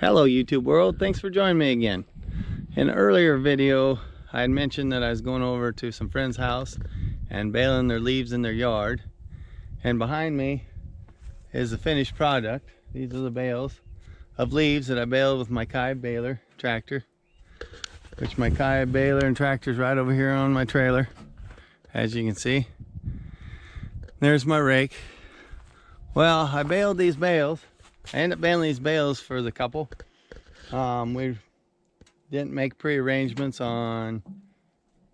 Hello YouTube world, thanks for joining me again. In an earlier video I had mentioned that I was going over to some friend's house and baling their leaves in their yard, and behind me is the finished product. These are the bales of leaves that I baled with my Kai baler tractor, which my Kai baler and tractor is right over here on my trailer, as you can see. There's my rake. Well, I baled these bales. I ended up baling these bales for the couple. We didn't make pre-arrangements on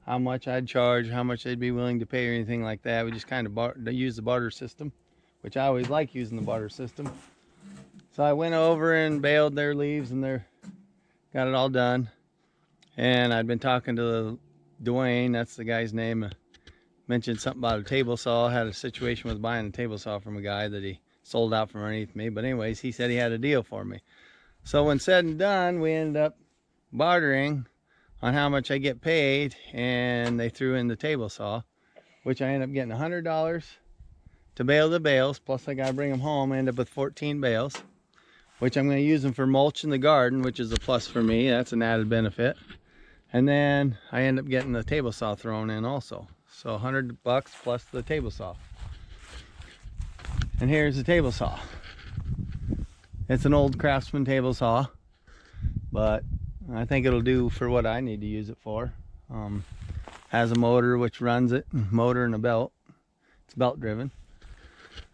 how much I'd charge, how much they'd be willing to pay or anything like that. We just kind of used the barter system, which I always like using the barter system. So I went over and baled their leaves and got it all done. And I'd been talking to Dwayne, that's the guy's name, mentioned something about a table saw. Had a situation with buying a table saw from a guy that he sold out from underneath me, but anyways, he said he had a deal for me. So when said and done, we ended up bartering on how much I get paid, and they threw in the table saw, which I ended up getting $100 to bale the bales, plus I gotta bring them home. I end up with 14 bales, which I'm going to use them for mulch in the garden, which is a plus for me. That's an added benefit. And then I end up getting the table saw thrown in also, so $100 plus the table saw. And here's the table saw. It's an old Craftsman table saw, but I think it'll do for what I need to use it for. Has a motor which runs it, motor and a belt. It's belt driven.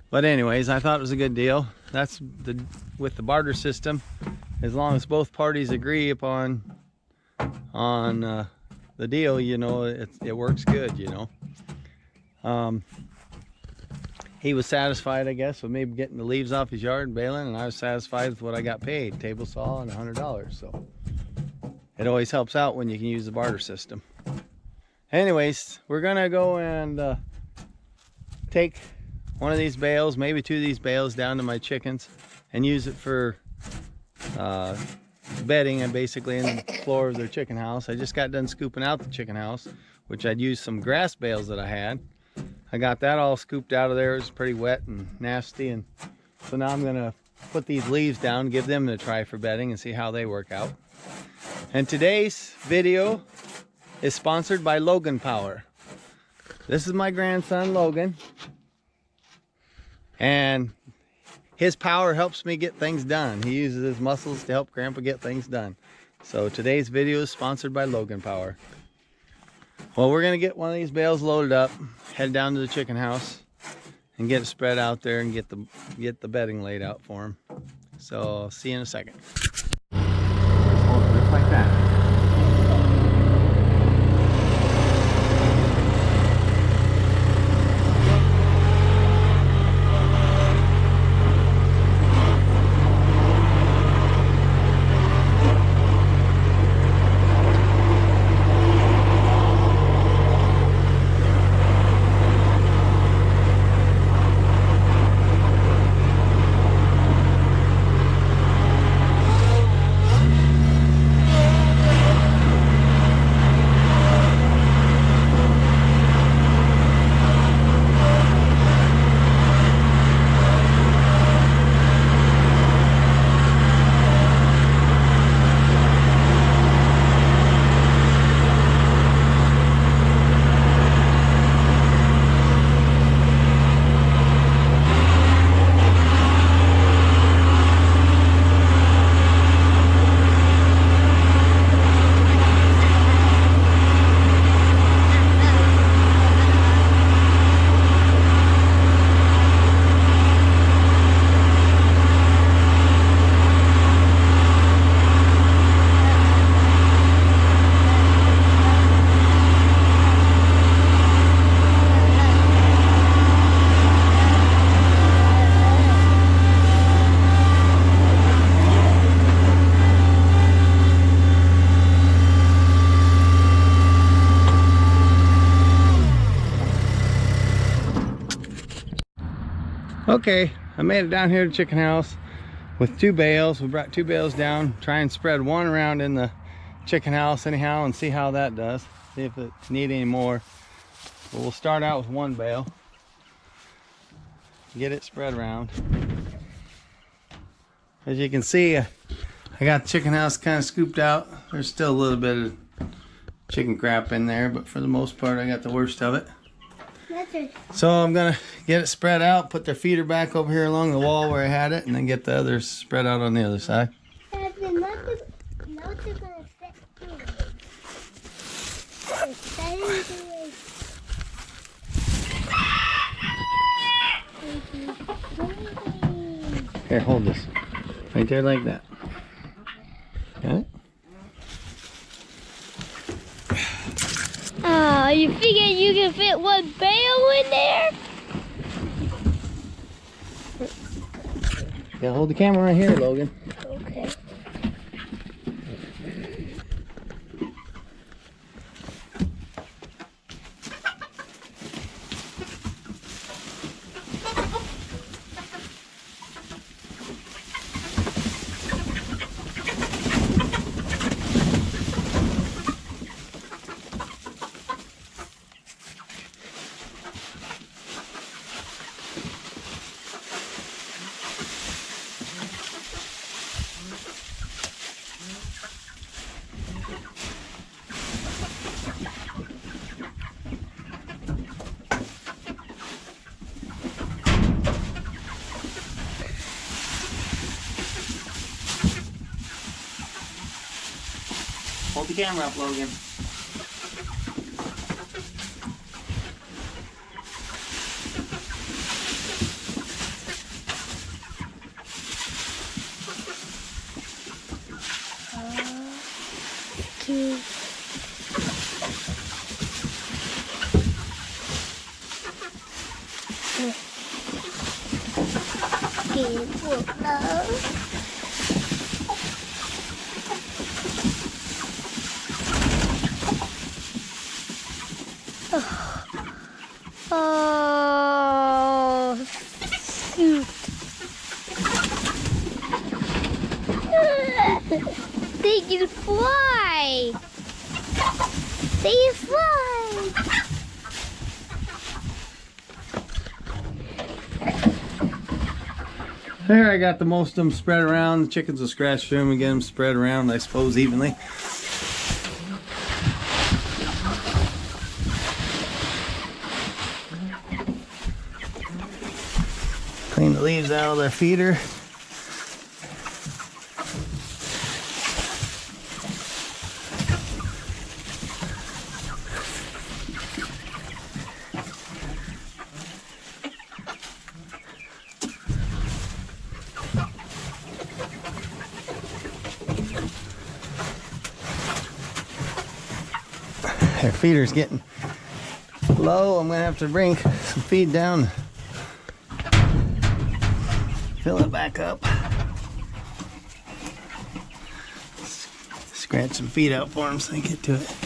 But anyways, I thought it was a good deal. That's with the barter system, as long as both parties agree upon the deal, you know, it works good, you know. He was satisfied, I guess, with me getting the leaves off his yard and baling, and I was satisfied with what I got paid, table saw and $100. So it always helps out when you can use the barter system. Anyways, we're gonna go and take one of these bales, maybe two of these bales, down to my chickens and use it for bedding, and basically in the floor of their chicken house. I just got done scooping out the chicken house, which I'd used some grass bales that I had. I got that all scooped out of there. It was pretty wet and nasty, and so now I'm gonna put these leaves down, give them a try for bedding, and see how they work out. And today's video is sponsored by Logan Power. This is my grandson Logan, and his power helps me get things done. He uses his muscles to help Grandpa get things done. So today's video is sponsored by Logan Power. Well, we're gonna get one of these bales loaded up, head down to the chicken house, and get it spread out there and get the bedding laid out for him. So I'll see you in a second. Just like that. Okay, I made it down here to the chicken house with two bales. We brought two bales down, try and spread one around in the chicken house anyhow and see how that does. See if it needs any more. But we'll start out with one bale. Get it spread around. As you can see, I got the chicken house kind of scooped out. There's still a little bit of chicken crap in there, but for the most part I got the worst of it. So I'm gonna get it spread out, put their feeder back over here along the wall where I had it, and then get the others spread out on the other side. Here, hold this. Right there like that. Got it? Oh, you figure you can fit one bale in there? Yeah, hold the camera right here, Logan. Okay. Hold the camera up, Logan. Two. Oh, shoot. They can fly. They can fly. There, I got the most of them spread around. The chickens will scratch through them and get them spread around, I suppose, evenly. Clean the leaves out of their feeder. Their feeder's getting low. I'm gonna have to bring some feed down, fill it back up, scratch some feed out for them so they get to it.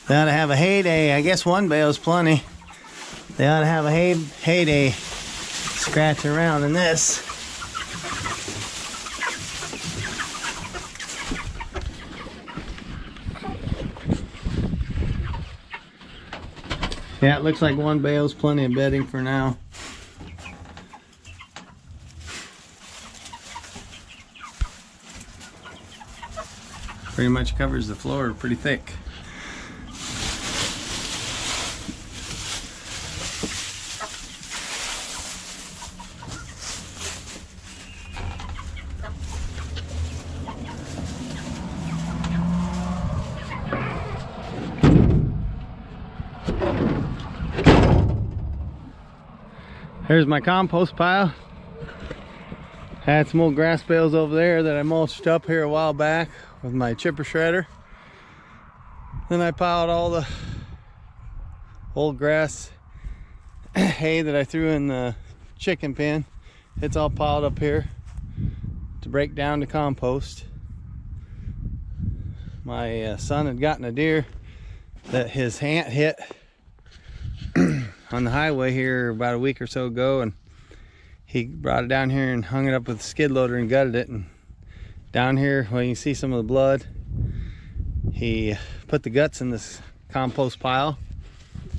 They ought to have a heyday. I guess one bale's plenty. They ought to have a heyday scratching around in this. Yeah, it looks like one bale's plenty of bedding for now. Pretty much covers the floor pretty thick. Here's my compost pile. Had some old grass bales over there that I mulched up here a while back with my chipper shredder. Then I piled all the old grass hay that I threw in the chicken pen. It's all piled up here to break down to compost. My son had gotten a deer that his aunt hit on the highway here about a week or so ago, and he brought it down here and hung it up with a skid loader and gutted it. And down here, well, you can see some of the blood. He put the guts in this compost pile,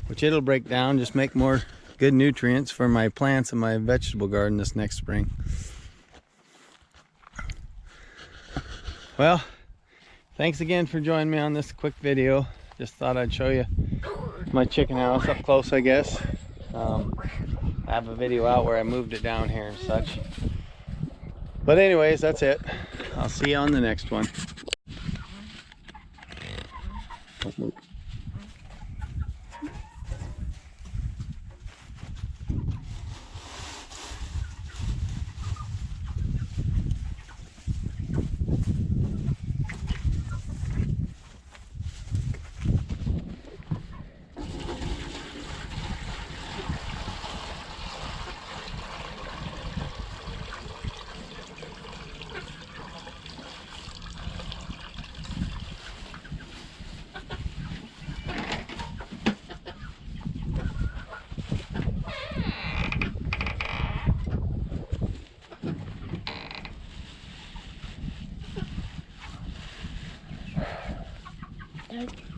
which it'll break down, just make more good nutrients for my plants and my vegetable garden this next spring. Well, thanks again for joining me on this quick video. Just thought I'd show you my chicken house up close, I guess. I have a video out where I moved it down here and such. But anyways, that's it. I'll see you on the next one. Okay.